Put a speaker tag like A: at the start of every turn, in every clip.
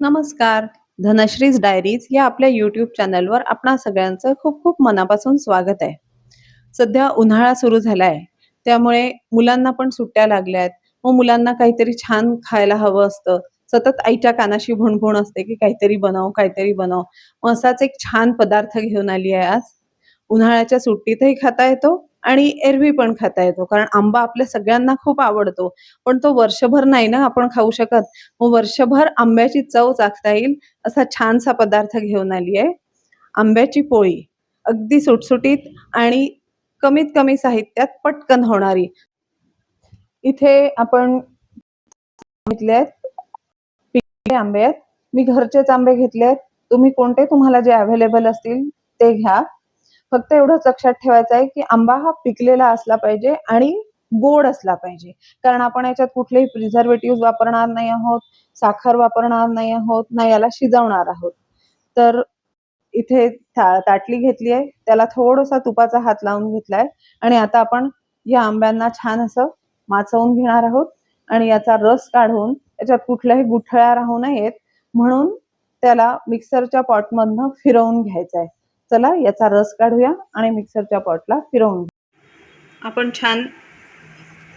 A: नमस्कार. धनश्रीज डायरीज या आपल्या यूट्यूब चॅनलवर आपणा सगळ्यांचं खूप खूप मनापासून स्वागत आहे. सध्या उन्हाळा सुरू झालाय, त्यामुळे मुलांना पण सुट्ट्या लागल्यात. मग मुलांना काहीतरी छान खायला हवं असतं. सतत आईच्या कानाशी भुणभुण असते, की काहीतरी बनव, काहीतरी बनव. मग असाच एक छान पदार्थ घेऊन आली आहे आज. उन्हाळ्याच्या सुट्टीतही खाता येतो आणि एरवी पण खाता येतो. कारण आंबा आपल्या सगळ्यांना खूप आवडतो. पण तो वर्षभर नाही ना आपण खाऊ शकत. मग वर्षभर आंब्याची चव चाखता येईल असा छानसा पदार्थ घेऊन आली आहे. आंब्याची पोळी. अगदी सुटसुटीत आणि कमीत कमी साहित्यात पटकन होणारी. इथे आपण घेतले आहेत, पिकलेले आंबे आहेत. मी घरचेच आंबे घेतले आहेत. तुम्ही कोणते तुम्हाला जे अवेलेबल असतील ते घ्या. फक्त एवढंच लक्षात ठेवायचं आहे, की आंबा हा पिकलेला असला पाहिजे आणि गोड असला पाहिजे. कारण आपण याच्यात कुठलेही प्रिझर्वेटिव्ह वापरणार नाही आहोत, साखर वापरणार नाही आहोत, ना याला शिजवणार आहोत. तर इथे ताटली घेतली आहे, त्याला थोडासा तुपाचा हात लावून घेतलाय आणि आता आपण या आंब्यांना छान असं माचवून घेणार आहोत आणि याचा रस काढून याच्यात कुठल्याही गुठळ्या राहू नयेत म्हणून त्याला मिक्सरच्या पॉटमधनं फिरवून घ्यायचं आहे. चला याचा रस काढूया आणि मिक्सरच्या पॉटला फिरवून आपण छान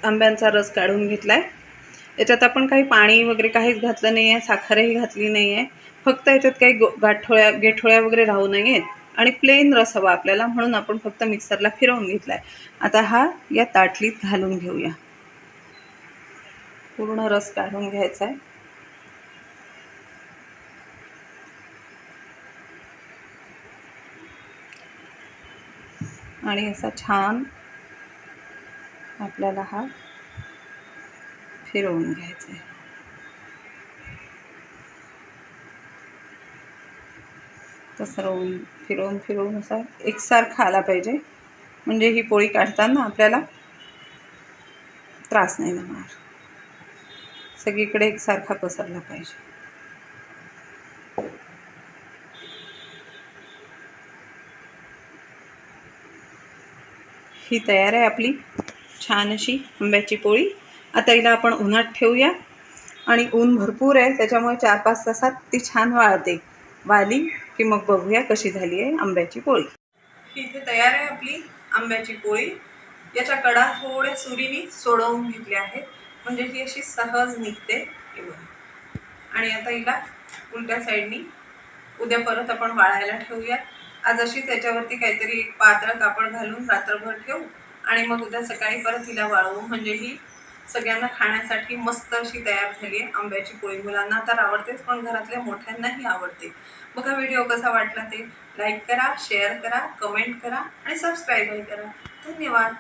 A: आंब्यांचा रस काढून घेतलाय. याच्यात आपण काही पाणी वगैरे काहीच घातलं नाही आहे, साखरही घातली नाही आहे. फक्त याच्यात काही गेठोळ्या वगैरे राहू नयेत आणि प्लेन रस हवा आपल्याला, म्हणून आपण फक्त मिक्सरला फिरवून घेतलाय. आता हा या ताटलीत घालून घेऊया. पूर्ण रस काढून घ्यायचा आहे. आणि असा छान आपल्याला हा फिरवून घ्यायचा आहे. तसं फिरवून फिरवून असा एकसारखा आला पाहिजे, म्हणजे ही पोळी काढताना आपल्याला त्रास नाही होणार. सगळीकडे एकसारखा पसरला पाहिजे. ही तयार आहे आपली छान अशी आंब्याची पोळी. आता हिला आपण उन्हात ठेवूया आणि ऊन भरपूर आहे, त्याच्यामुळे 4-5 तासात ती छान वाळते. वाळली की मग बघूया कशी झाली आहे आंब्याची पोळी. ही इथे तयार आहे आपली आंब्याची पोळी. याच्या कडा थोड्या सुरीने सोडवून घेतल्या आहेत, म्हणजे ही अशी सहज निघते. आणि आता हिला उलट्या साईडनी उद्या परत आपण वाळायला ठेवूयात. आज अशीच याच्यावरती काहीतरी एक पातळ कापड घालून रात्रभर ठेवू आणि मग उद्या सकाळी परत हिला वाळवू, म्हणजे ही सगळ्यांना खाण्यासाठी मस्त अशी तयार झाली आहे आंब्याची पोळी. मुलांना तर आवडतेच, पण घरातल्या मोठ्यांनाही आवडते. बघा व्हिडिओ कसा वाटला ते लाईक करा, शेअर करा, कमेंट करा आणि सबस्क्राईबही करा. धन्यवाद.